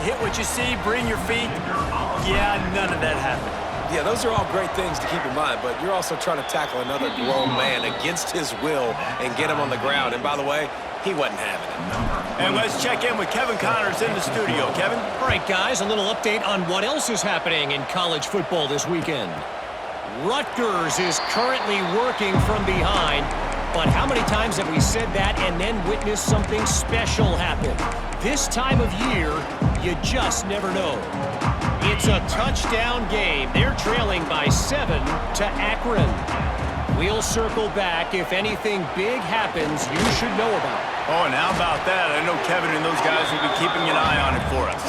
hit what you see, bring your feet. Yeah, none of that happened. Yeah, those are all great things to keep in mind, but you're also trying to tackle another grown man against his will and get him on the ground. And by the way, he wasn't having it. And let's check in with Kevin Connors in the studio. Kevin? All right, guys, a little update on what else is happening in college football this weekend. Rutgers is currently working from behind, but how many times have we said that and then witnessed something special happen? This time of year, you just never know. It's a touchdown game. They're trailing by 7 to Akron. We'll circle back if anything big happens you should know about. Oh, and how about that? I know Kevin and those guys will be keeping an eye on it for us.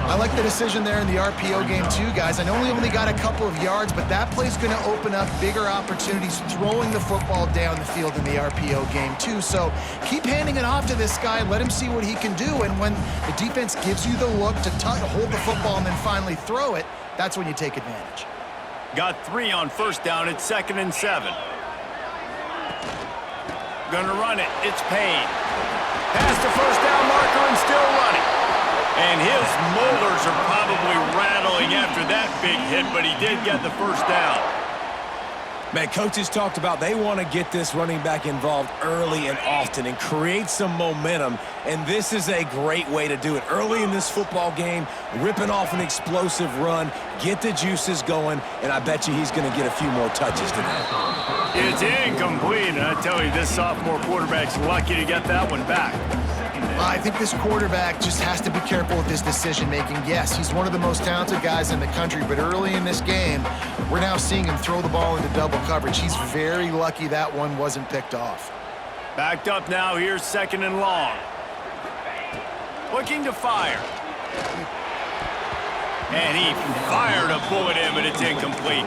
I like the decision there in the RPO game too, guys. I know we only got a couple of yards, but that play's going to open up bigger opportunities throwing the football down the field in the RPO game too. So keep handing it off to this guy. Let him see what he can do. And when the defense gives you the look to hold the football and then finally throw it, that's when you take advantage. Got 3 on first down. It's 2nd and 7. Gonna run it. It's Payne. Past the first down marker and still running. And his molars are probably rattling after that big hit, but he did get the first down. Man, coaches talked about they want to get this running back involved early and often and create some momentum, and this is a great way to do it. Early in this football game, ripping off an explosive run, get the juices going, and I bet you he's going to get a few more touches today. It's incomplete, and I tell you, this sophomore quarterback's lucky to get that one back. I think this quarterback just has to be careful with his decision-making. Yes, he's one of the most talented guys in the country, but early in this game, we're now seeing him throw the ball into double coverage. He's very lucky that one wasn't picked off. Backed up now, here's 2nd and long. Looking to fire. And he fired a bullet in, but it's incomplete.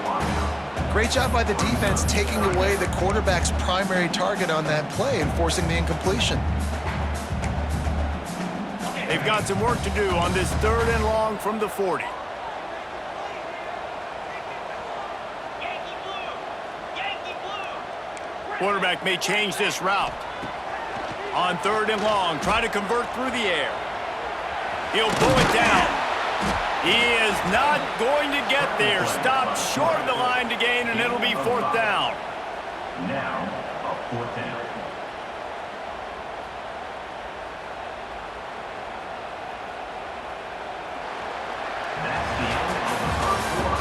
Great job by the defense taking away the quarterback's primary target on that play and forcing the incompletion. They've got some work to do on this 3rd and long from the 40. Quarterback may change this route. On 3rd and long, try to convert through the air. He'll pull it down. He is not going to get there. Stopped short of the line to gain, and it'll be 4th down. Now, a 4th down.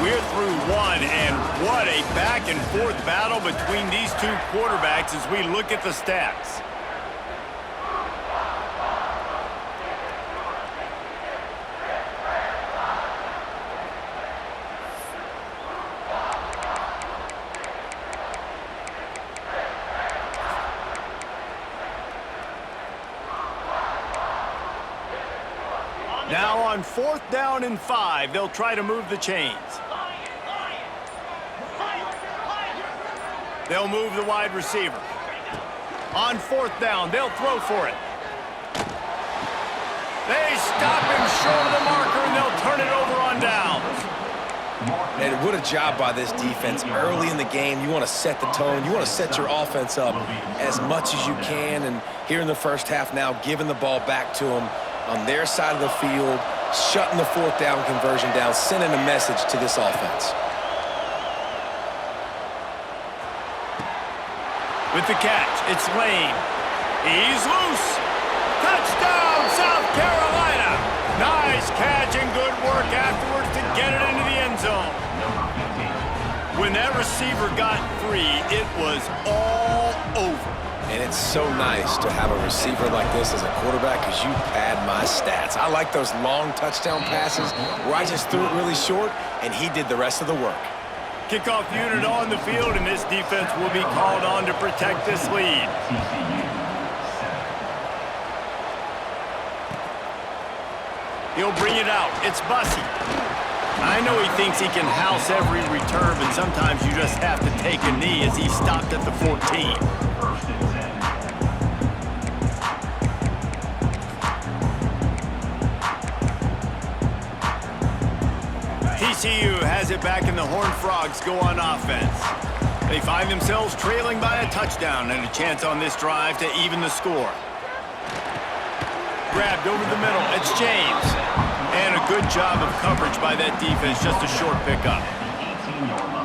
We're through 1, and what a back-and-forth battle between these two quarterbacks as we look at the stats. Now on 4th down and 5, they'll try to move the chains. They'll move the wide receiver. On 4th down, they'll throw for it. They stop him short of the marker, and they'll turn it over on downs. And what a job by this defense. Early in the game, you want to set the tone. You want to set your offense up as much as you can. And here in the first half now, giving the ball back to them on their side of the field, shutting the 4th down conversion down, sending a message to this offense. With the catch, it's Lane. He's loose. Touchdown, South Carolina. Nice catch and good work afterwards to get it into the end zone. When that receiver got free, it was all over. And it's so nice to have a receiver like this as a quarterback because you pad my stats. I like those long touchdown passes where I just threw it really short and he did the rest of the work. Kickoff unit on the field, and this defense will be called on to protect this lead. He'll bring it out. It's Bussey. I know he thinks he can house every return, but sometimes you just have to take a knee as he stopped at the 14. TCU has it back, and the Horned Frogs go on offense. They find themselves trailing by a touchdown and a chance on this drive to even the score. Grabbed over the middle. It's James. job of coverage by that defense. Just a short pickup.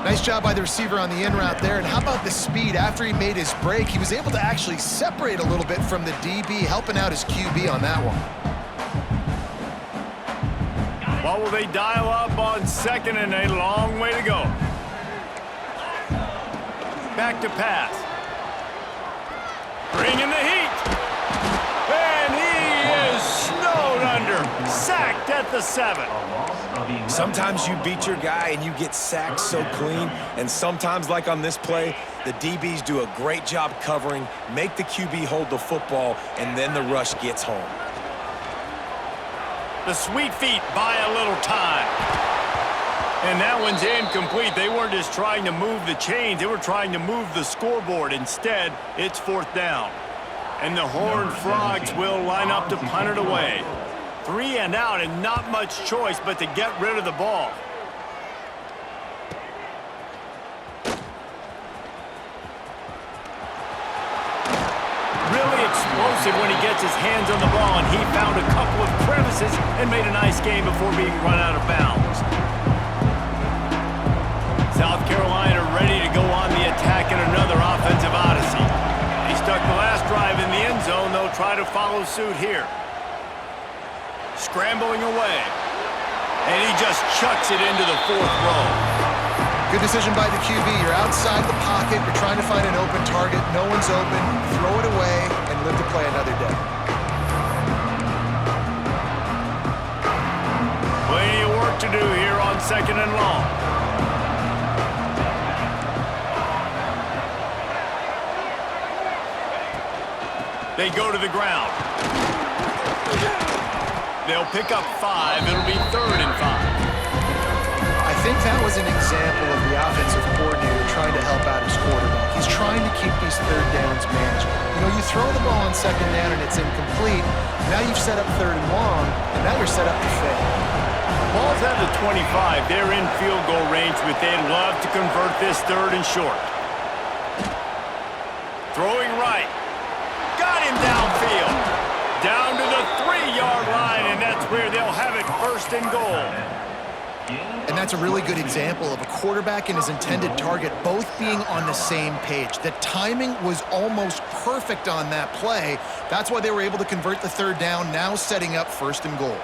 Nice job by the receiver on the in route there. And how about the speed? After he made his break, he was able to actually separate a little bit from the DB, helping out his QB on that one. What will they dial up on second and a long way to go? Back to pass. Bringing the heat. And he is snowed under. Sacked at the 7. Sometimes you beat your guy and you get sacked so clean, and sometimes, like on this play, the DBs do a great job covering, make the QB hold the football, and then the rush gets home. The sweet feet buy a little time. And that one's incomplete. They weren't just trying to move the chains. They were trying to move the scoreboard. Instead, it's 4th down. And the Horned Frogs will line up to punt it away. 3 and out, and not much choice but to get rid of the ball. Really explosive when he gets his hands on the ball, and he found a couple of crevices and made a nice game before being run out of bounds. South Carolina ready to go on the attack in another offensive odyssey. He stuck the last drive in the end zone. They'll try to follow suit here. Scrambling away. And he just chucks it into the 4th row. Good decision by the QB. You're outside the pocket. You're trying to find an open target. No one's open. Throw it away and live to play another day. Plenty of work to do here on 2nd and long. They go to the ground. They'll pick up 5. It'll be 3rd and 5. I think that was an example of the offensive coordinator trying to help out his quarterback. He's trying to keep these 3rd downs manageable. You know, you throw the ball on 2nd down and it's incomplete. Now you've set up 3rd and long, and now you're set up to fail. Ball's at the 25. They're in field goal range, but they'd love to convert this 3rd and short. Throwing right. Got him downfield. Down to the 3-yard line, and that's where they'll have it 1st and goal. And that's a really good example of a quarterback and his intended target both being on the same page. The timing was almost perfect on that play. That's why they were able to convert the 3rd down, now setting up 1st and goal.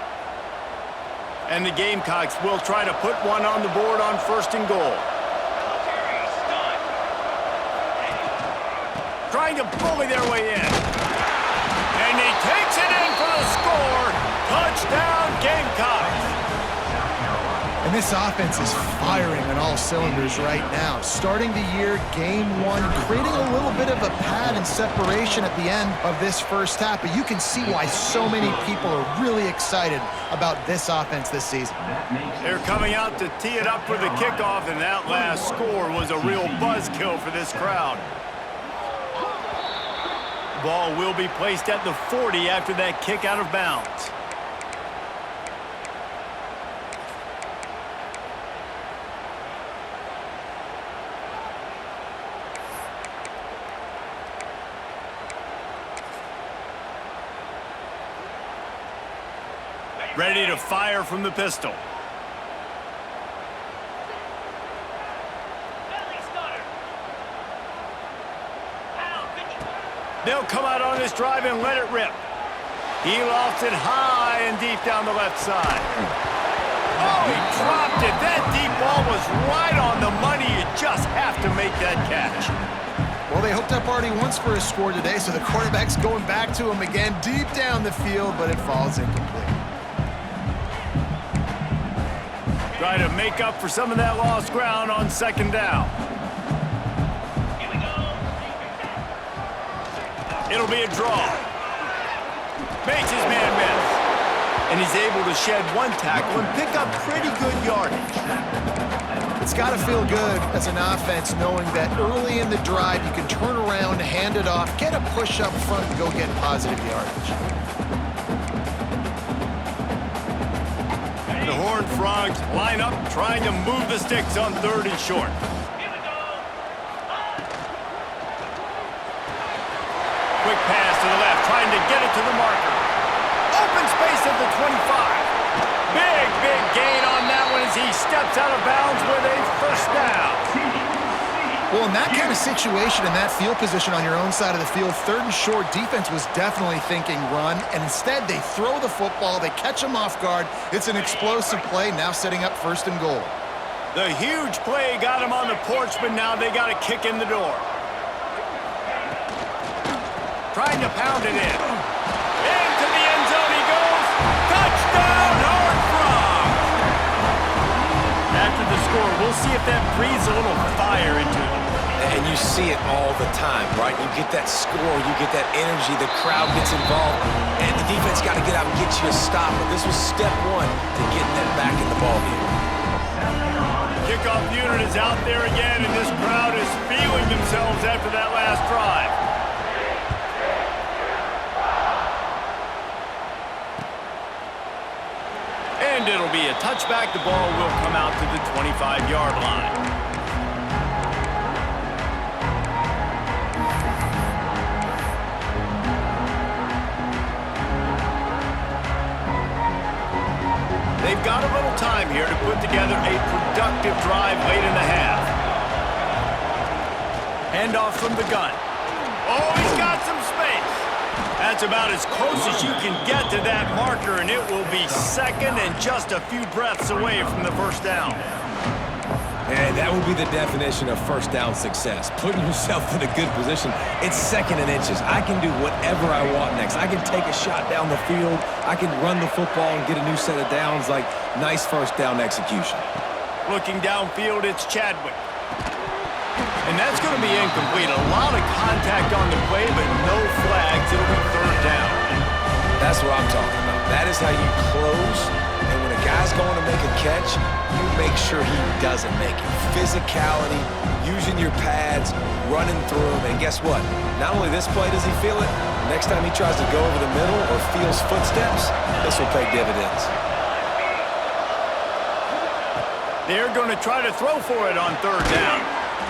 And the Gamecocks will try to put one on the board on 1st and goal. Trying to bully their way in. And he takes it in for the score. Touchdown, Gamecocks. And this offense is firing on all cylinders right now. Starting the year, game 1, creating a little bit of a pad and separation at the end of this first half. But you can see why so many people are really excited about this offense this season. They're coming out to tee it up for the kickoff, and that last score was a real buzzkill for this crowd. Ball will be placed at the 40 after that kick out of bounds. Ready to fire from the pistol. They'll come out on this drive and let it rip. He lofts it high and deep down the left side. Oh, he dropped it. That deep ball was right on the money. You just have to make that catch. Well, they hooked up already once for a score today, so the quarterback's going back to him again deep down the field, but it falls incomplete. Try to make up for some of that lost ground on 2nd down. It'll be a draw. Makes his man miss. And he's able to shed one tackle and pick up pretty good yardage. It's got to feel good as an offense knowing that early in the drive you can turn around, hand it off, get a push up front, and go get positive yardage. The Horned Frogs line up trying to move the sticks on 3rd and short. Quick pass to the left, trying to get it to the marker. Open space at the 25. Big steps out of bounds with a first down. Well, in that kind of situation, in that field position on your own side of the field, 3rd and short, defense was definitely thinking run, and instead they throw the football, they catch them off guard. It's an explosive play, now setting up 1st and goal. The huge play got him on the porch, but now they got a kick in the door. Trying to pound it in. Into the end zone he goes. Touchdown, Howard Frog! After the score, we'll see if that breathes a little fire into them. And you see it all the time, right? You get that score, you get that energy, the crowd gets involved, and the defense got to get out and get you a stop. But this was step 1 to getting them back in the ballgame. Kickoff unit is out there again, and this crowd is feeling themselves after that last drive. And it'll be a touchback. The ball will come out to the 25-yard line. They've got a little time here to put together a productive drive late in the half. Handoff from the gun. Oh, he's got some space. That's about as close as you can get to that marker, and it will be 2nd and just a few breaths away from the first down. And that would be the definition of first down success. Putting yourself in a good position. It's 2nd and inches. I can do whatever I want next. I can take a shot down the field. I can run the football and get a new set of downs. Like, nice first down execution. Looking downfield, it's Chadwick. And that's going to be incomplete. A lot of contact on the play, but no flags. It'll be 3rd down. That's what I'm talking about. That is how you close. And when a guy's going to make a catch, you make sure he doesn't make it. Physicality, using your pads, running through them. And guess what? Not only this play does he feel it, next time he tries to go over the middle or feels footsteps, this will pay dividends. They're going to try to throw for it on 3rd down.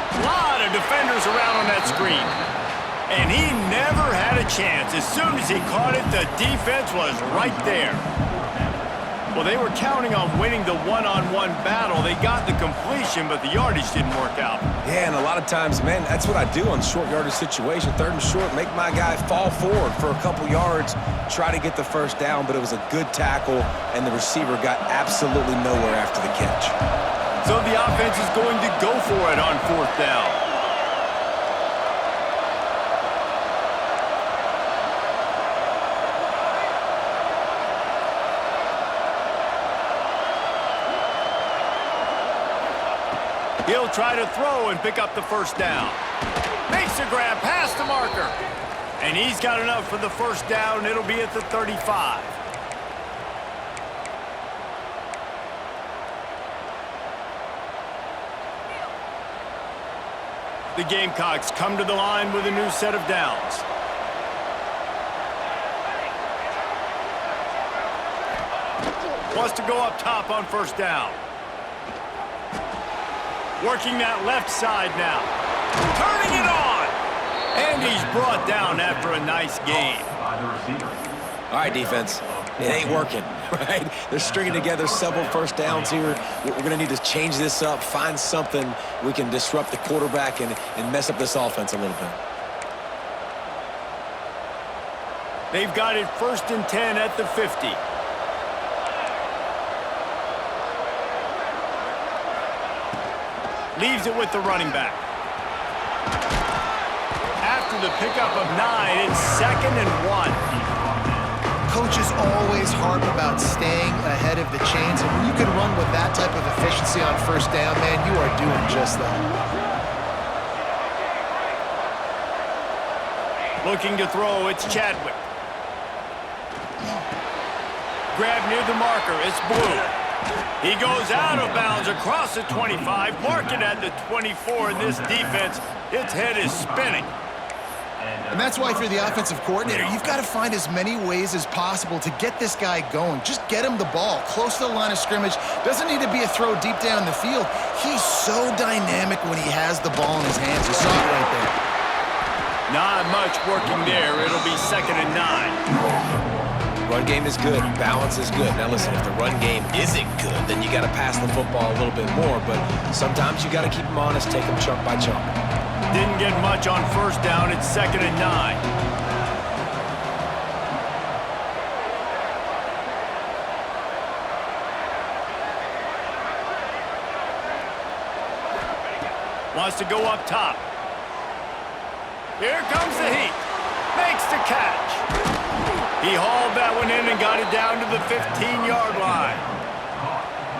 A lot of defenders around on that screen. And he never had a chance. As soon as he caught it, the defense was right there. Well, they were counting on winning the one-on-one battle. They got the completion, but the yardage didn't work out. Yeah, and a lot of times, man, that's what I do on short yardage situation. 3rd and short, make my guy fall forward for a couple yards, try to get the first down, but it was a good tackle, and the receiver got absolutely nowhere after the catch. So the offense is going to go for it on 4th down. He'll try to throw and pick up the first down. Makes a grab past the marker. And he's got enough for the first down. It'll be at the 35. The Gamecocks come to the line with a new set of downs. Wants to go up top on first down. Working that left side now. Turning it on. And he's brought down after a nice game. All right, defense. It ain't working, right? They're stringing together several first downs here. We're going to need to change this up, find something we can disrupt the quarterback and mess up this offense a little bit. They've got it 1st and 10 at the 50. Leaves it with the running back. After the pickup of 9, it's 2nd and 1. Coaches always harp about staying ahead of the chains, and when you can run with that type of efficiency on first down, man, you are doing just that. Looking to throw, it's Chadwick. Grab near the marker, it's Blue. He goes out of bounds across the 25, mark it at the 24, and this defense, its head is spinning. And that's why if you're the offensive coordinator, you've got to find as many ways as possible to get this guy going. Just get him the ball close to the line of scrimmage. Doesn't need to be a throw deep down the field. He's so dynamic when he has the ball in his hands. You saw it right there. Not much working there. It'll be 2nd and 9. Run game is good. Balance is good. Now listen, if the run game isn't good, then you got to pass the football a little bit more. But sometimes you got to keep them honest, take them chunk by chunk. Didn't get much on first down. It's 2nd and 9. Wants to go up top. Here comes the heat. Makes the catch. He hauled that one in and got it down to the 15-yard line.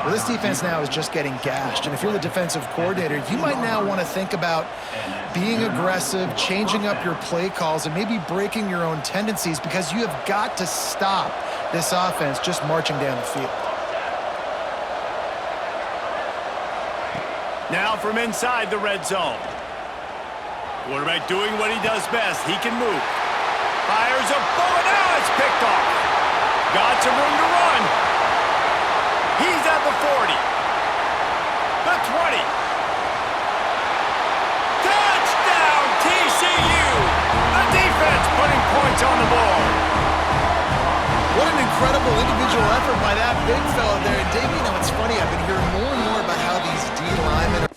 Well, this defense now is just getting gashed, and if you're the defensive coordinator, you might now want to think about being aggressive, changing up your play calls, and maybe breaking your own tendencies, because you have got to stop this offense just marching down the field. Now from inside the red zone. Quarterback doing what he does best. He can move. Fires a bullet. Now it's picked off. Got some room to run. He's at the 40. The 20. Touchdown, TCU. The defense putting points on the board. What an incredible individual effort by that big fella there. And Dave, you know, it's funny. I've been hearing more and more about how these D linemen are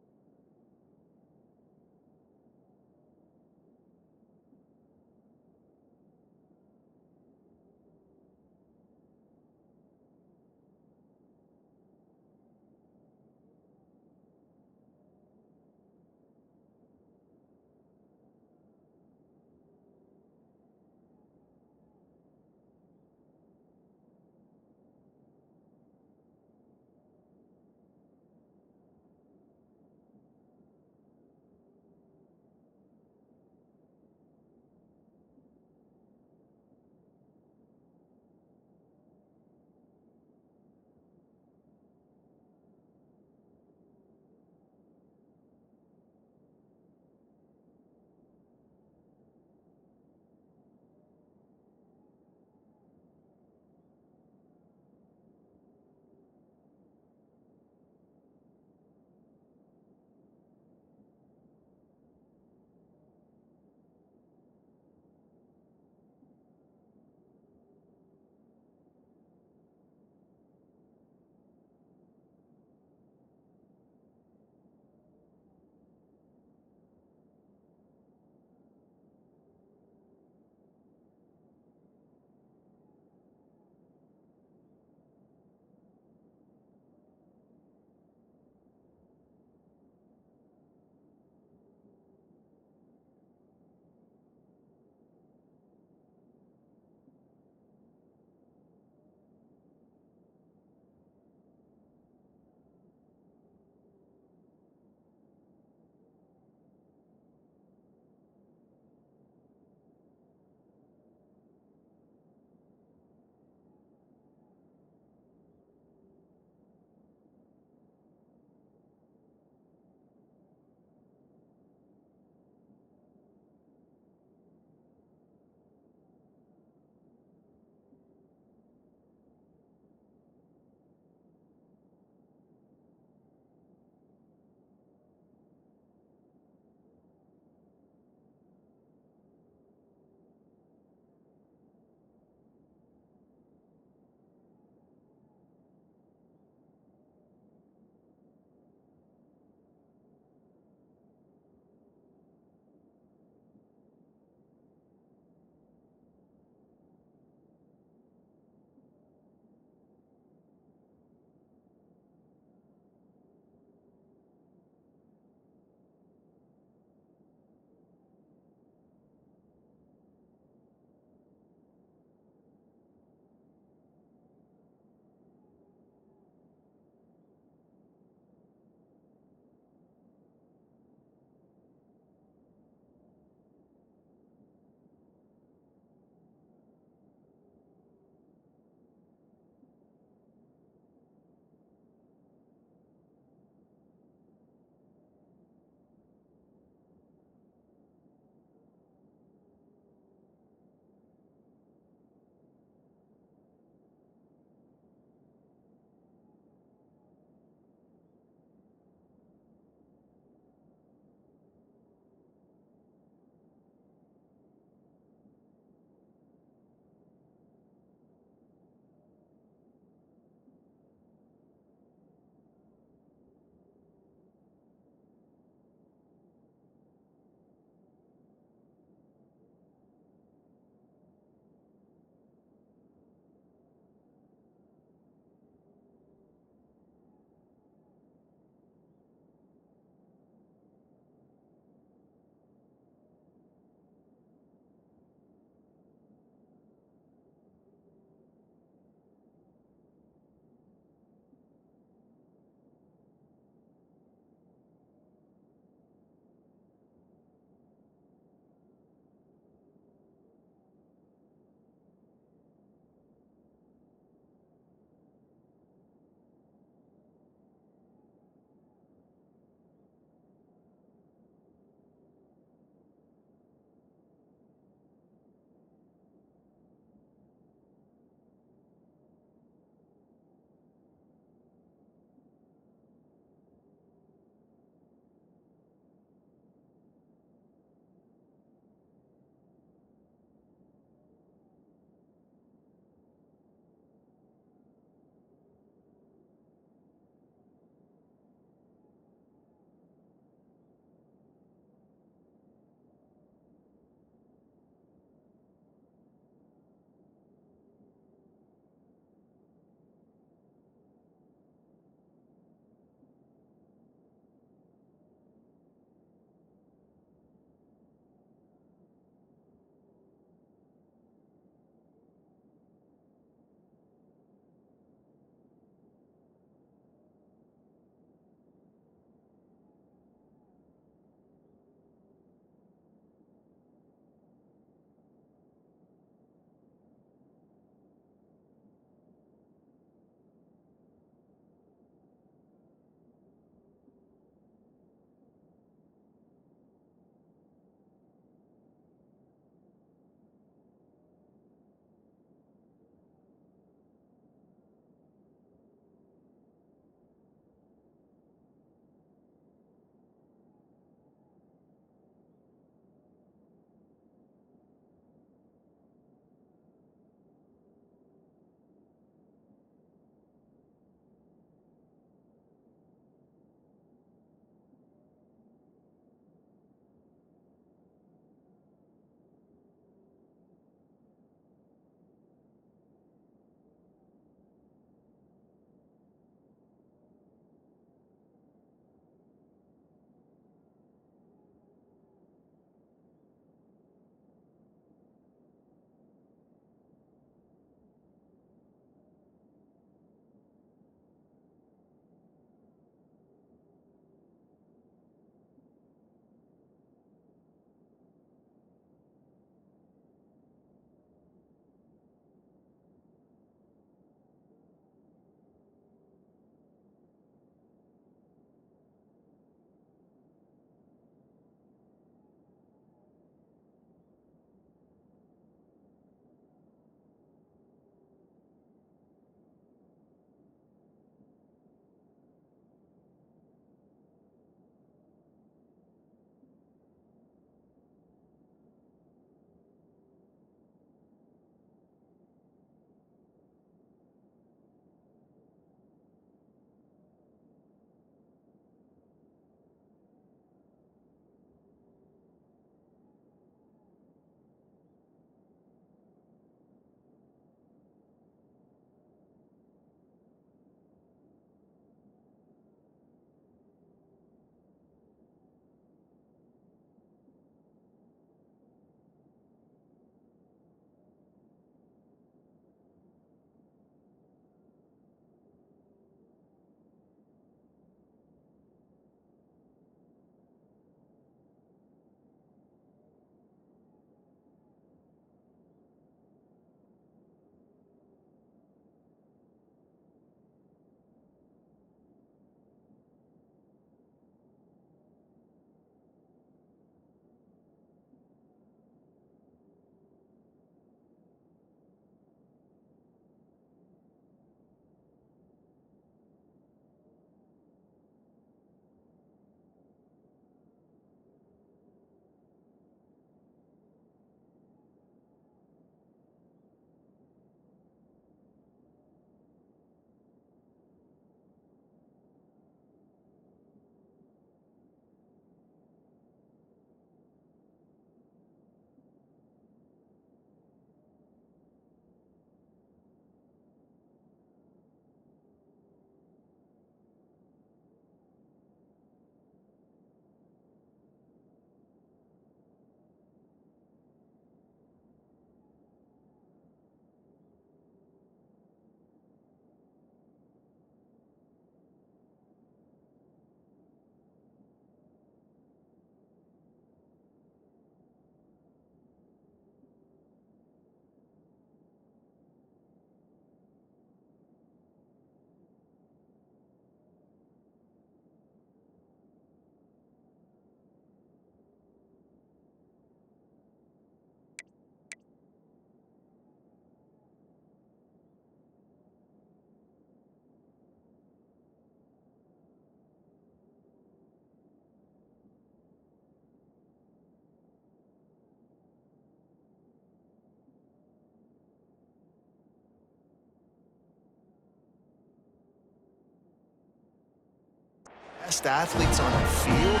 best athletes on the field,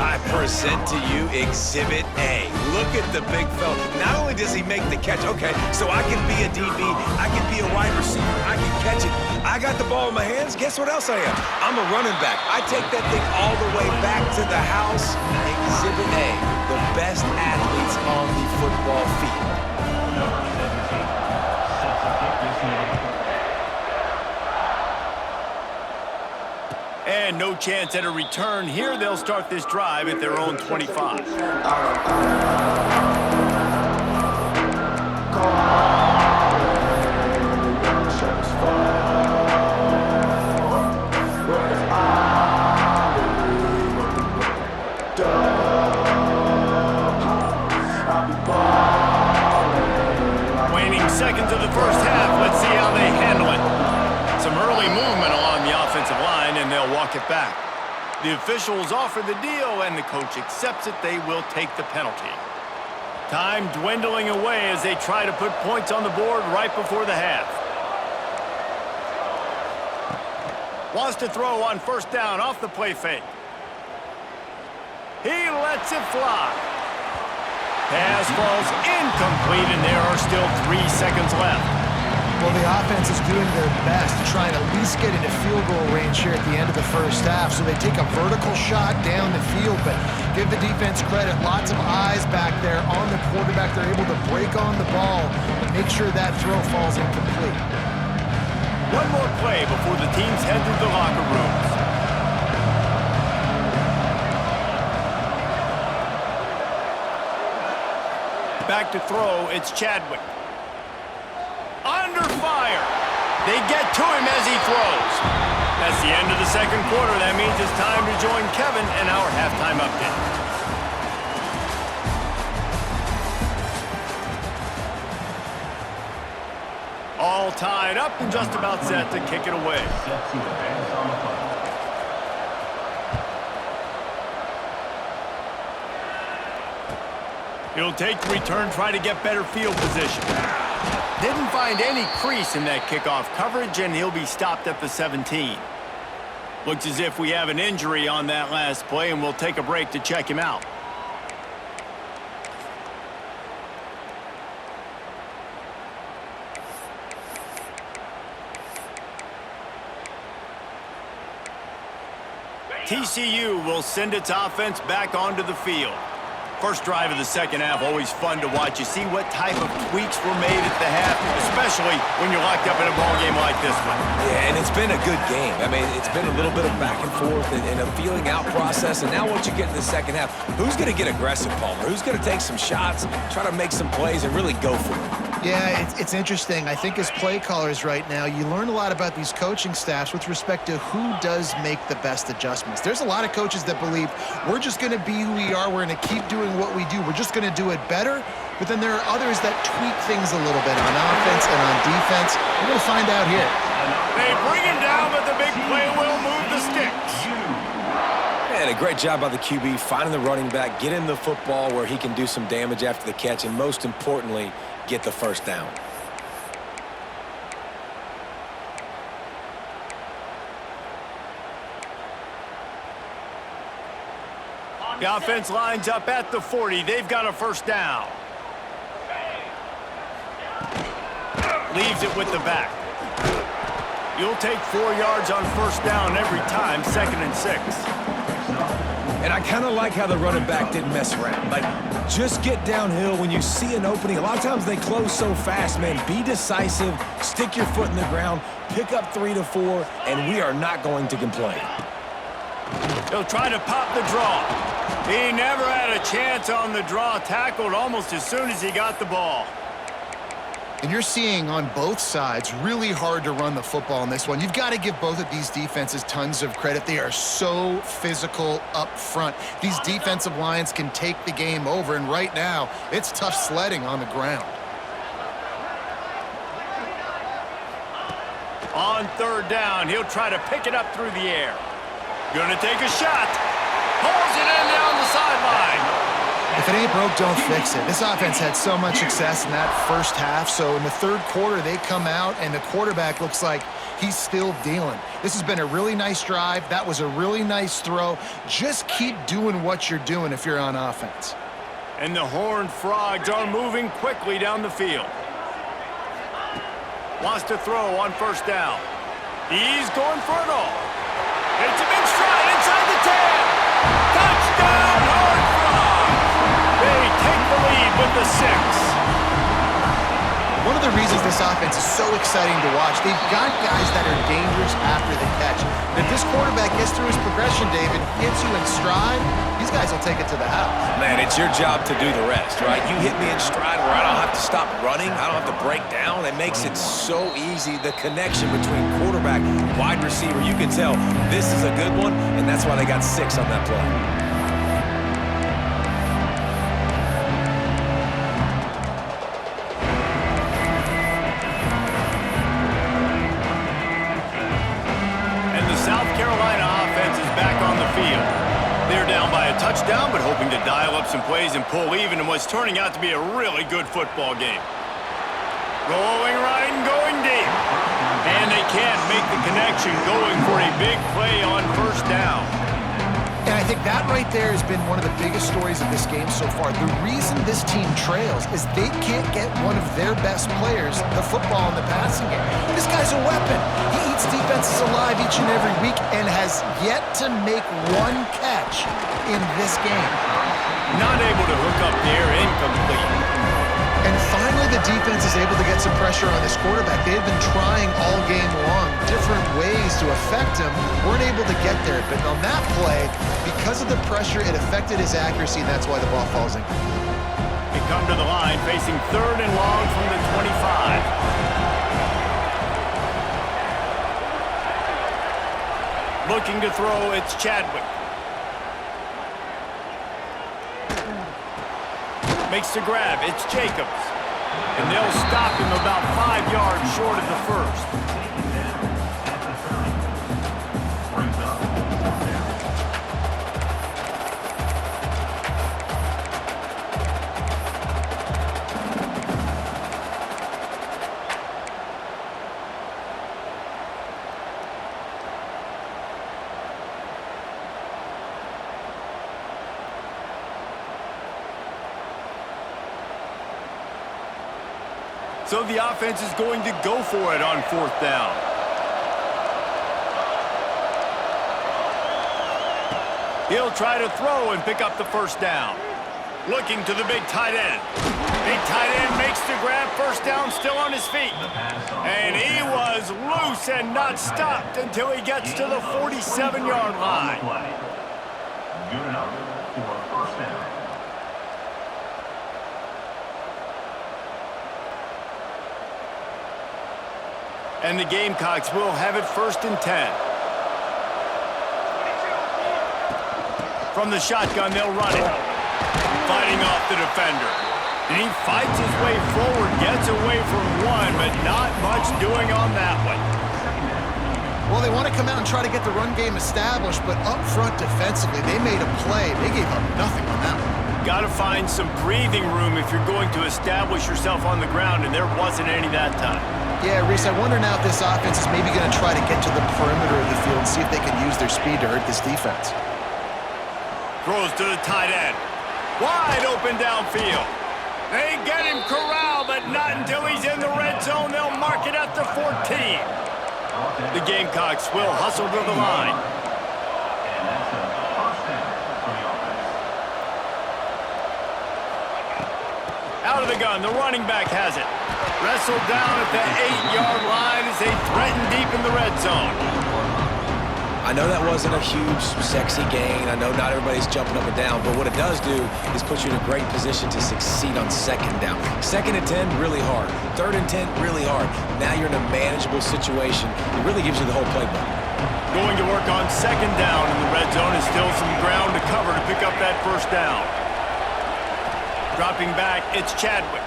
I present to you Exhibit A. Look at the big fella. Not only does he make the catch, okay, so I can be a DB, I can be a wide receiver, I can catch it. I got the ball in my hands, guess what else I am? I'm a running back. I take that thing all the way back to the house. Exhibit A, the best athletes on the football field. Number 17 sets a kick this morning. And no chance at a return here. They'll start this drive at their own 25. Waning seconds of the first half. Let's see how they handle it. Some early movement along the offensive line, and they'll walk it back. The officials offer the deal, and the coach accepts it. They will take the penalty. Time dwindling away as they try to put points on the board right before the half. Wants to throw on first down off the play fake. He lets it fly. Pass falls incomplete, and there are still 3 seconds left. Well, the offense is doing their best to try and at least get into field goal range here at the end of the first half. So they take a vertical shot down the field, but give the defense credit. Lots of eyes back there on the quarterback. They're able to break on the ball and make sure that throw falls incomplete. One more play before the teams head to the locker rooms. Back to throw, it's Chadwick. Under fire. They get to him as he throws. That's the end of the second quarter. That means it's time to join Kevin in our halftime update. All tied up and just about set to kick it away. Set to advance on the punt. He'll take the return, try to get better field position. Didn't find any crease in that kickoff coverage, and he'll be stopped at the 17. Looks as if we have an injury on that last play, and we'll take a break to check him out. TCU will send its offense back onto the field. First drive of the second half, always fun to watch. You see what type of tweaks were made at the half, especially when you're locked up in a ball game like this one. Yeah, and it's been a good game. I mean, it's been a little bit of back and forth and a feeling out process. And now once you get in the second half, who's going to get aggressive, Palmer? Who's going to take some shots, try to make some plays, and really go for it? Yeah, it's interesting. I think as play callers right now, you learn a lot about these coaching staffs with respect to who does make the best adjustments. There's a lot of coaches that believe we're just going to be who we are. We're going to keep doing what we do. We're just going to do it better. But then there are others that tweak things a little bit on offense and on defense. We're going to find out here. They bring him down, but the big play will move the sticks. And a great job by the QB finding the running back, getting the football where he can do some damage after the catch, and most importantly, get the first down. The offense lines up at the 40. They've got a first down. Leaves it with the back. You'll take 4 yards on first down every time, 2nd and 6. And I kind of like how the running back didn't mess around. Like, just get downhill when you see an opening. A lot of times they close so fast, man. Be decisive, stick your foot in the ground, pick up 3 to 4, and we are not going to complain. He'll try to pop the draw. He never had a chance on the draw, tackled almost as soon as he got the ball. And you're seeing on both sides really hard to run the football in this one. You've got to give both of these defenses tons of credit. They are so physical up front. These defensive lines can take the game over, and right now, it's tough sledding on the ground. On third down, he'll try to pick it up through the air. Gonna take a shot. Pulls it in down the sideline. If If it ain't broke, don't fix it. This offense had so much success in that first half, so in the third quarter, they come out, and the quarterback looks like he's still dealing. This has been a really nice drive. That was a really nice throw. Just keep doing what you're doing if you're on offense. And the Horned Frogs are moving quickly down the field. Wants to throw on first down. He's going for it all. It's a big stride inside the 10. Touchdown, Horned Frogs. They take the lead with the 6. One of the reasons this offense is so exciting to watch, they've got guys that are dangerous after the catch. And if this quarterback gets through his progression, David, hits you in stride, these guys will take it to the house. Man, it's your job to do the rest, right? You hit me in stride where I don't have to stop running. I don't have to break down. It makes it so easy, the connection between quarterback, wide receiver. You can tell this is a good one, and that's why they got 6 on that play. Touchdown, but hoping to dial up some plays and pull even in what's turning out to be a really good football game. Rolling right and going deep. And they can't make the connection, going for a big play on first down. And I think that right there has been one of the biggest stories of this game so far. The reason this team trails is they can't get one of their best players the football in the passing game. This guy's a weapon. He eats defenses alive each and every week and has yet to make one catch in this game. Not able to hook up there, incomplete. And finally the defense is able to get some pressure on this quarterback. They've been trying all game long different ways to affect him. Weren't able to get there, but on that play, because of the pressure, it affected his accuracy, and that's why the ball falls in. They come to the line facing 3rd and long from the 25. Looking to throw, it's Chadwick. Makes the grab, it's Jacobs. And they'll stop him about 5 yards short of the first. So the offense is going to go for it on 4th down. He'll try to throw and pick up the first down. Looking to the big tight end. Big tight end makes the grab, first down, still on his feet. And he was loose and not stopped until he gets to the 47-yard line. Good enough for first down. And the Gamecocks will have it 1st and 10. From the shotgun, they'll run it. Fighting off the defender. And he fights his way forward, gets away from one, but not much doing on that one. Well, they want to come out and try to get the run game established, but up front defensively, they made a play. They gave up nothing on that one. Got to find some breathing room if you're going to establish yourself on the ground, and there wasn't any that time. Yeah, Reese, I wonder now if this offense is maybe going to try to get to the perimeter of the field and see if they can use their speed to hurt this defense. Throws to the tight end. Wide open downfield. They get him corralled, but not until he's in the red zone. They'll mark it at the 14. The Gamecocks will hustle to the line. And that's a first down for the offense. Out of the gun, the running back has it. Wrestled down at the 8-yard line as they threaten deep in the red zone. I know that wasn't a huge, sexy gain. I know not everybody's jumping up and down, but what it does do is put you in a great position to succeed on 2nd down. 2nd and 10, really hard. 3rd and 10, really hard. Now you're in a manageable situation. It really gives you the whole playbook. Going to work on 2nd down in the red zone is still some ground to cover to pick up that first down. Dropping back, it's Chadwick.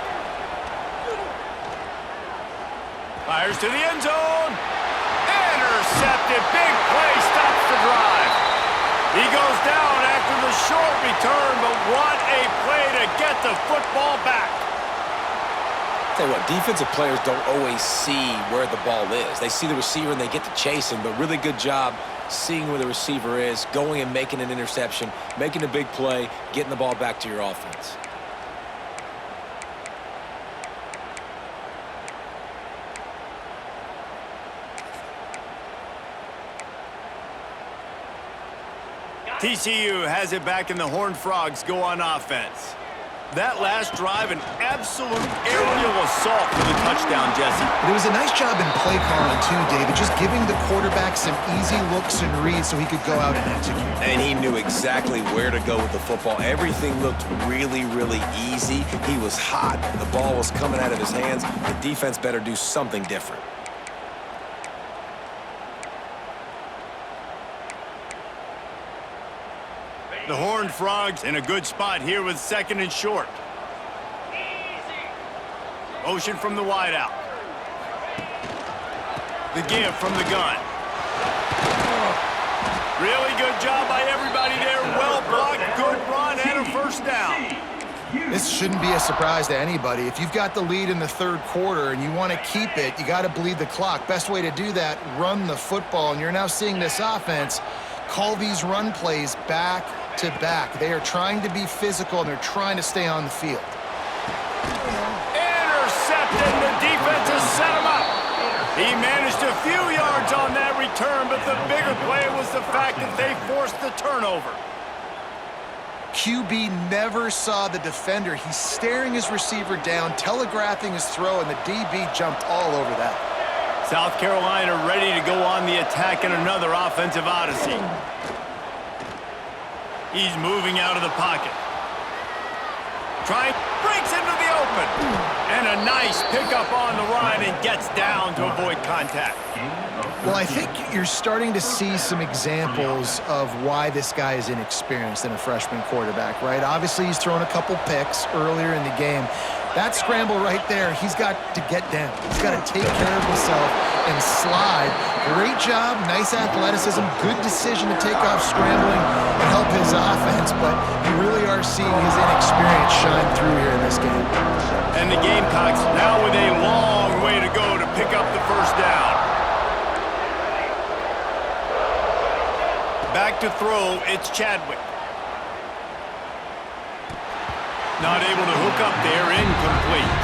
Fires to the end zone. Intercepted. Big play. Stops the drive. He goes down after the short return, but what a play to the football back. Tell you what, defensive players don't always see where the ball is. They see the receiver and they get to chase him, but really good job seeing where the receiver is, going and making an interception, making a big play, getting the ball back to your offense. TCU has it back, and the Horned Frogs go on offense. That last drive, an absolute aerial assault for the touchdown, Jesse. But it was a nice job in play calling too, David, just giving the quarterback some easy looks and reads so he could go out and execute. And he knew exactly where to go with the football. Everything looked really, really easy. He was hot. The ball was coming out of his hands. The defense better do something different. The Horned Frogs in a good spot here with 2nd and short. Motion from the wideout. The give from the gun. Really good job by everybody there. Well blocked, good run, and a first down. This shouldn't be a surprise to anybody. If you've got the lead in the 3rd quarter and you want to keep it, you got to bleed the clock. Best way to do that, run the football. And you're now seeing this offense call these run plays back to back. They are trying to be physical, and they're trying to stay on the field. Intercepted. The defense has set him up. He managed a few yards on that return, but the bigger play was the fact that they forced the turnover. QB never saw the defender. He's staring his receiver down, telegraphing his throw, and the DB jumped all over that. South Carolina ready to go on the attack in another offensive odyssey. He's moving out of the pocket. Breaks into the open. And a nice pickup on the run and gets down to avoid contact. Well, I think you're starting to see some examples of why this guy is inexperienced in a freshman quarterback, right? Obviously, he's thrown a couple picks earlier in the game. That scramble right there, he's got to get down. He's got to take care of himself and slide. Great job, nice athleticism, good decision to take off scrambling and help his offense, but you really are seeing his inexperience shine through here in this game. And the Gamecocks now with a long way to go to pick up the first down. Back to throw, it's Chadwick. Not able to hook up there, incomplete.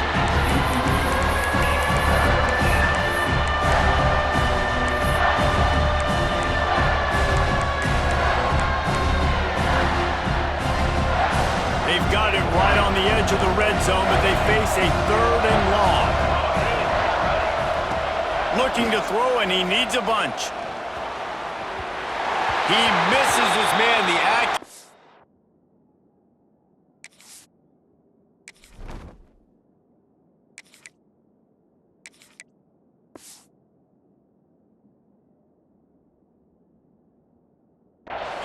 They've got it right on the edge of the red zone, but they face a 3rd and long. Looking to throw, and he needs a bunch. He misses his man, the act.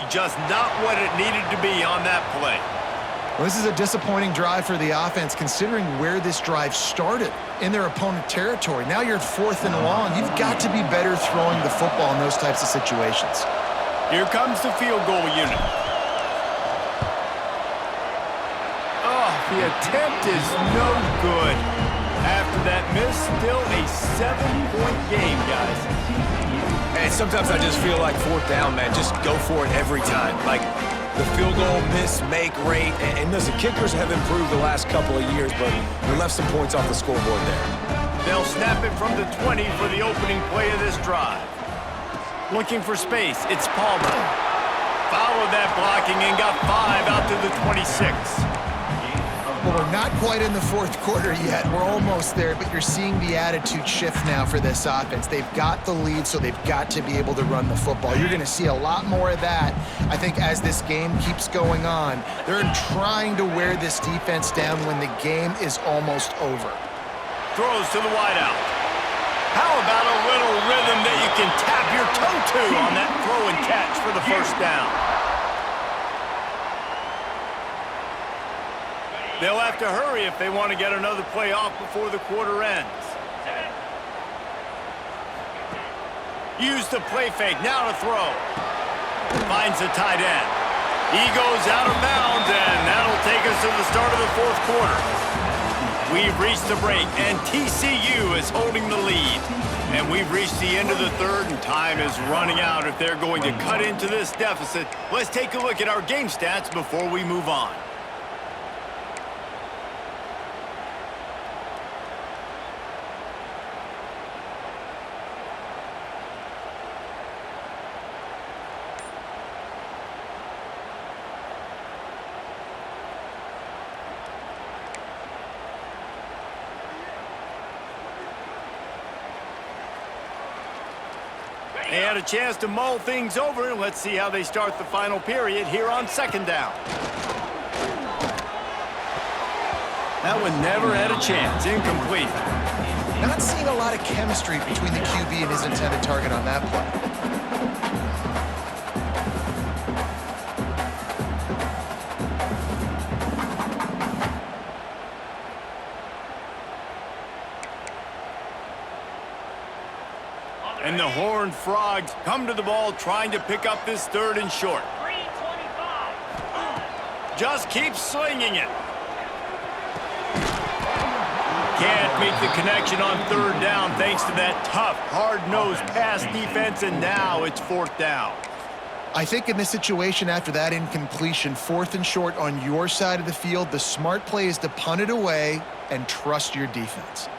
Just not what it needed to be on that play. Well, this is a disappointing drive for the offense, considering where this drive started in their opponent territory. Now you're at 4th and long. You've got to be better throwing the football in those types of situations. Here comes the field goal unit. Oh, the attempt is no good. After that miss, still a 7-point game, guys. And sometimes I just feel like 4th down, man. Just go for it every time. Like the field goal miss, make rate. And listen, kickers have improved the last couple of years, but they left some points off the scoreboard there. They'll snap it from the 20 for the opening play of this drive. Looking for space, it's Palmer. Followed that blocking and got 5 out to the 26. Well, we're not quite in the 4th quarter yet. We're almost there, but you're seeing the attitude shift now for this offense. They've got the lead, so they've got to be able to run the football. You're going to see a lot more of that, I think, as this game keeps going on. They're trying to wear this defense down when the game is almost over. Throws to the wideout. How about a little rhythm that you can tap your toe to on that throw and catch for the first down? They'll have to hurry if they want to get another play off before the quarter ends. Use the play fake, now to throw. Finds the tight end. He goes out of bounds, and that'll take us to the start of the fourth quarter. We've reached the break, and TCU is holding the lead. And we've reached the end of the third, and time is running out if they're going to cut into this deficit. Let's take a look at our game stats before we move on. They had a chance to mull things over. Let's see how they start the final period here on second down. That one never had a chance. Incomplete. Not seeing a lot of chemistry between the QB and his intended target on that play. And the Horned Frogs come to the ball trying to pick up this third and short. Just keep slinging it. Can't make the connection on third down thanks to that tough, hard-nosed pass defense, and now it's fourth down. I think in this situation, after that incompletion, fourth and short on your side of the field, the smart play is to punt it away and trust your defense.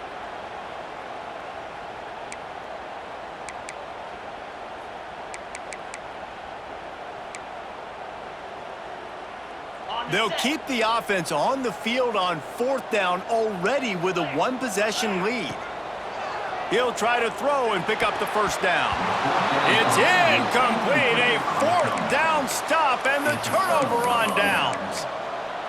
They'll keep the offense on the field on fourth down already with a one-possession lead. He'll try to throw and pick up the first down. It's incomplete. A fourth down stop and the turnover on downs.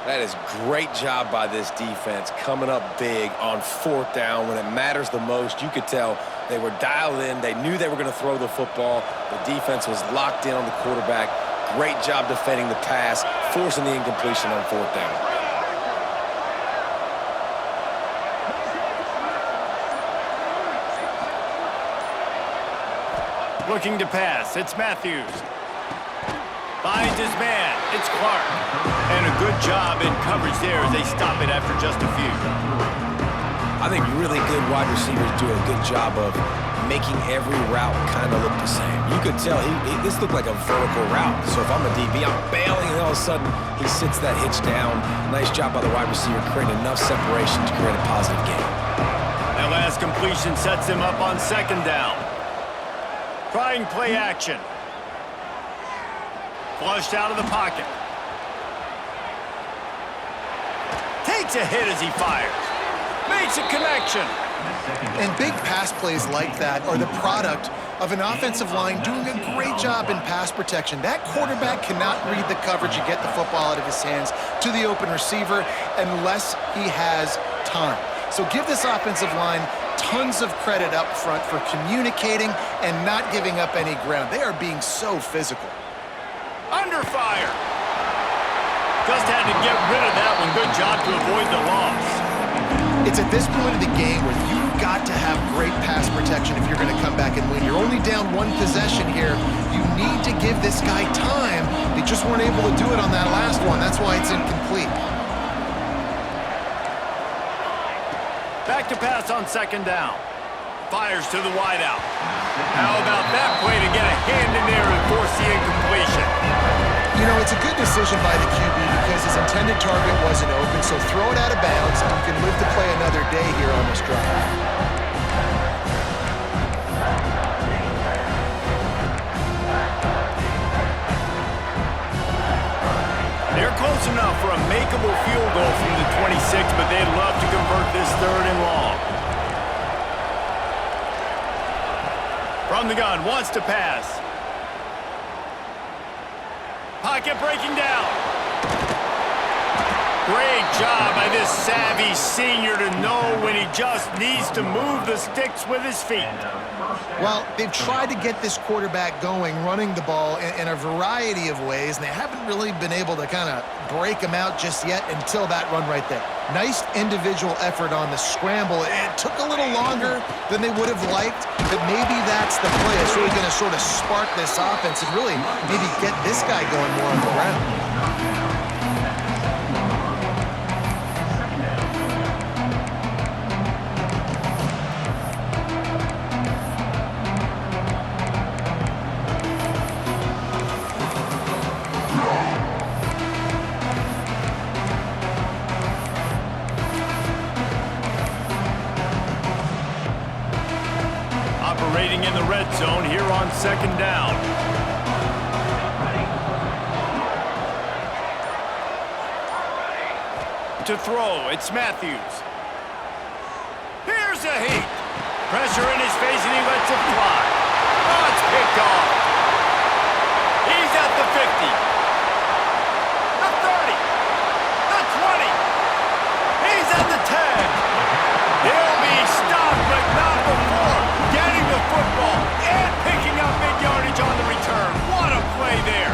That is great job by this defense, coming up big on fourth down when it matters the most. You could tell they were dialed in. They knew they were going to throw the football. The defense was locked in on the quarterback. Great job defending the pass, forcing the incompletion on fourth down. Looking to pass, it's Matthews. Finds his man, it's Clark. And a good job in coverage there as they stop it after just a few. I think really good wide receivers do a good job of making every route kind of look the same. You could tell this looked like a vertical route. So if I'm a DB, I'm bailing, and all of a sudden he sits that hitch down. Nice job by the wide receiver, creating enough separation to create a positive gain. That last completion sets him up on second down. Trying play action. Flushed out of the pocket. Takes a hit as he fires. Makes a connection. And big pass plays like that are the product of an offensive line doing a great job in pass protection. That quarterback cannot read the coverage and get the football out of his hands to the open receiver unless he has time. So give this offensive line tons of credit up front for communicating and not giving up any ground. They are being so physical. Under fire. Just had to get rid of that one. Good job to avoid the loss. It's at this point of the game where you've got to have great pass protection if you're going to come back and win. You're only down one possession here. You need to give this guy time. They just weren't able to do it on that last one. That's why it's incomplete. Back to pass on second down. Fires to the wideout. How about that play to get a hand in there and force the incompletion? You know, it's a good decision by the QB because his intended target wasn't open, so throw it out of bounds and you can live to play another day here on this drive. They're close enough for a makeable field goal from the 26, but they'd love to convert this third and long. From the gun, wants to pass. Pocket breaking down. Great job by this savvy senior to know when he just needs to move the sticks with his feet. Well, they've tried to get this quarterback going, running the ball in a variety of ways, and they haven't really been able to kind of break him out just yet until that run right there. Nice individual effort on the scramble. It took a little longer than they would have liked, but maybe that's the play. It's really going to sort of spark this offense and really maybe get this guy going more on the ground. red zone here on second down. To throw, it's Matthews. Here's a heat. Pressure in his face and he lets it fly. Oh, it's picked off. He's at the 50. The 30. The 20. He's at the 10. He'll be stopped, but not before getting the football and picking up big yardage on the return. What a play there.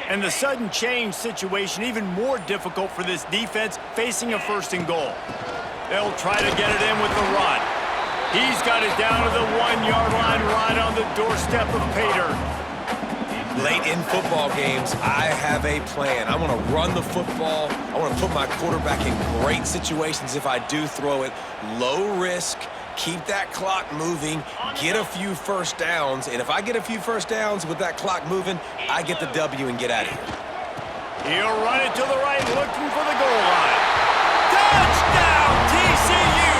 And the sudden change situation even more difficult for this defense facing a 1st and goal. They'll try to get it in with the run. He's got it down to the 1-yard line right on the doorstep of pay dirt. Late in football games, I have a plan. I want to run the football. I want to put my quarterback in great situations if I do throw it. Low risk. Keep that clock moving, get a few first downs, and if I get a few first downs with that clock moving, I get the W and get out of here. He'll run it to the right, looking for the goal line. Touchdown, TCU!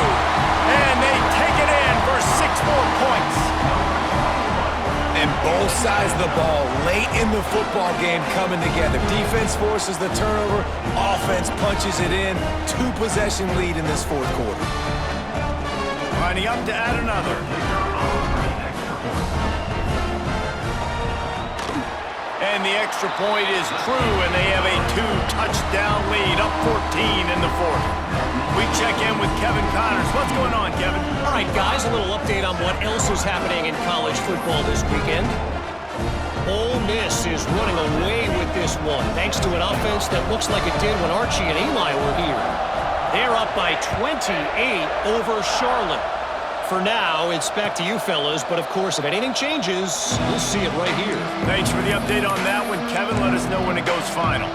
And they take it in for 6 more points. And both sides of the ball late in the football game coming together. Defense forces the turnover, offense punches it in. 2-possession lead in this 4th quarter. Lining up to add another. And the extra point is true, and they have a 2-touchdown lead, up 14 in the 4th. We check in with Kevin Connors. What's going on, Kevin? All right, guys, a little update on what else is happening in college football this weekend. Ole Miss is running away with this one, thanks to an offense that looks like it did when Archie and Eli were here. They're up by 28 over Charlotte. For now, it's back to you fellas, but of course, if anything changes, we'll see it right here. Thanks for the update on that one, Kevin. Let us know when it goes final.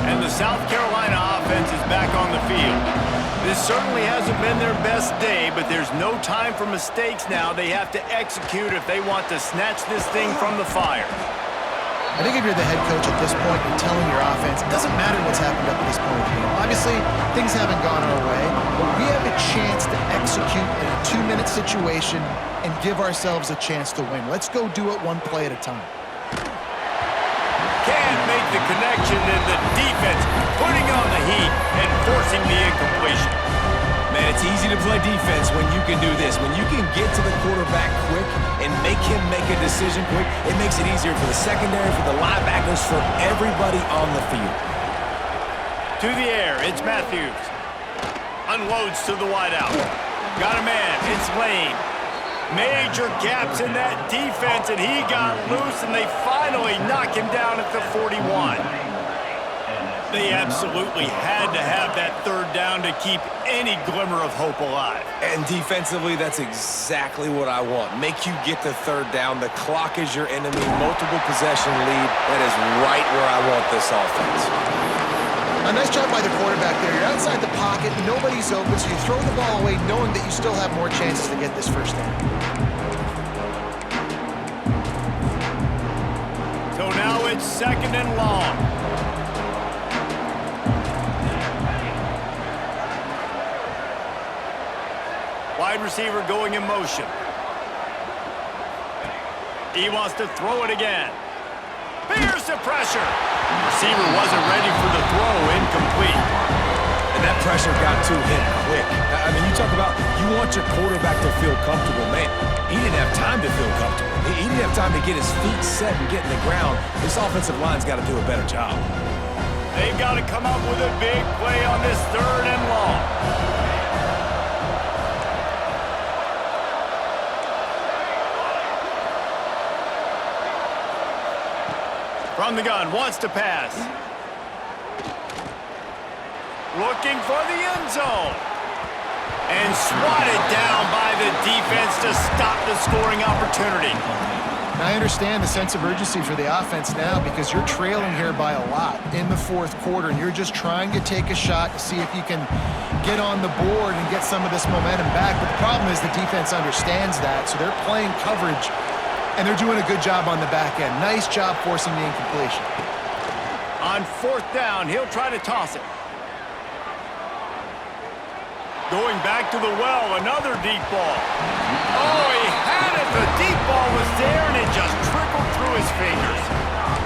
And the South Carolina offense is back on the field. This certainly hasn't been their best day, but there's no time for mistakes now. They have to execute if they want to snatch this thing from the fire. I think if you're the head coach at this point, you're telling your offense, it doesn't matter what's happened up to this point in the game. Obviously, things haven't gone our way, but we have a chance to execute in a 2-minute situation and give ourselves a chance to win. Let's go do it 1 play at a time. Can't make the connection, and the defense putting on the heat and forcing the incompletion. Man, it's easy to play defense when you can do this. When you can get to the quarterback quick and make him make a decision quick, it makes it easier for the secondary, for the linebackers, for everybody on the field. To the air, it's Matthews. Unloads to the wideout. Got a man, it's Lane. Major gaps in that defense, and he got loose, and they finally knock him down at the 41. They absolutely had to have that 3rd down to keep any glimmer of hope alive. And defensively, that's exactly what I want. Make you get the 3rd down. The clock is your enemy. Multiple possession lead. That is right where I want this offense. A nice job by the quarterback there. You're outside the pocket. Nobody's open, so you throw the ball away knowing that you still have more chances to get this 1st down. So now it's 2nd and long. Wide receiver going in motion. He wants to throw it again. Here's the pressure. Receiver wasn't ready for the throw, incomplete. And that pressure got to him quick. I mean, you talk about you want your quarterback to feel comfortable. Man, he didn't have time to feel comfortable. He didn't have time to get his feet set and get in the ground. This offensive line's got to do a better job. They've got to come up with a big play on this 3rd and long. From the gun, wants to pass. Looking for the end zone. And swatted down by the defense to stop the scoring opportunity. And I understand the sense of urgency for the offense now because you're trailing here by a lot in the fourth quarter, and you're just trying to take a shot to see if you can get on the board and get some of this momentum back. But the problem is the defense understands that, so they're playing coverage, and they're doing a good job on the back end. Nice job forcing the incompletion. On fourth down, he'll try to toss it. Going back to the well, another deep ball. Oh, he had it. The deep ball was there, and it just trickled through his fingers.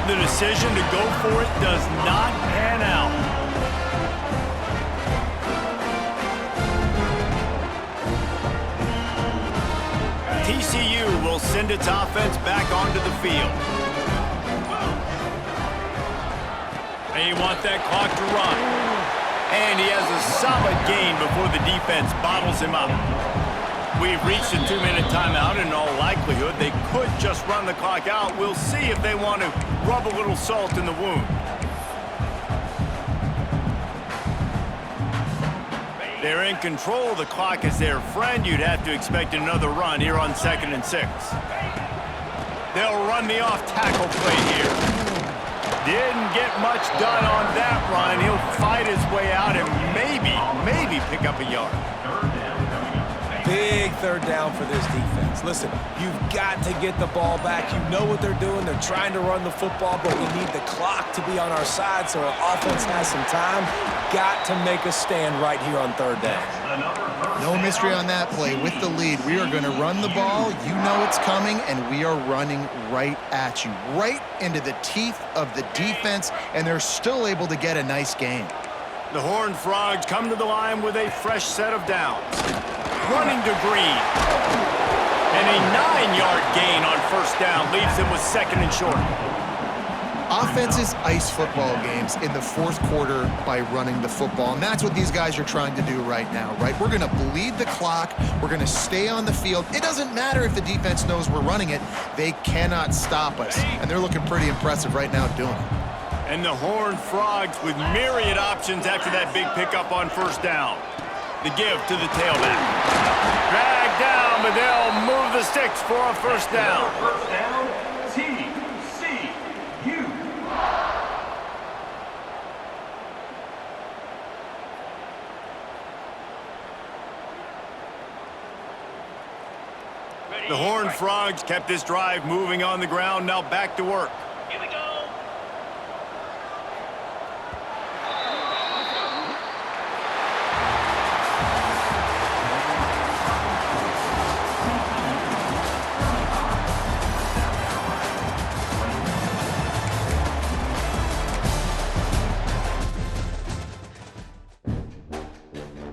The decision to go for it does not pan out. TCU will send its offense back onto the field. They want that clock to run. And he has a solid gain before the defense bottles him up. We've reached a 2-minute timeout, and in all likelihood, they could just run the clock out. We'll see if they want to rub a little salt in the wound. They're in control of the clock as their friend. You'd have to expect another run here on 2nd and 6. They'll run the off-tackle play here. Didn't get much done on that run. He'll fight his way out and maybe pick up a yard. Big third down for this defense. Listen, you've got to get the ball back. You know what they're doing. They're trying to run the football, but we need the clock to be on our side so our offense has some time. Got to make a stand right here on third down. No mystery on that play. With the lead, we are going to run the ball. You know it's coming, and we are running right at you, right into the teeth of the defense, and they're still able to get a nice gain. The Horned Frogs come to the line with a fresh set of downs. Running to Green. And a 9-yard gain on first down leaves him with 2nd and short. Offenses ice football games in the fourth quarter by running the football, and that's what these guys are trying to do right now, right? We're going to bleed the clock. We're going to stay on the field. It doesn't matter if the defense knows we're running it. They cannot stop us, and they're looking pretty impressive right now doing it. And the Horned Frogs with myriad options after that big pickup on first down. The give to the tailback. Dragged down, but they'll move the sticks for a first down. First down, TCU. The Horned Frogs kept this drive moving on the ground. Now back to work.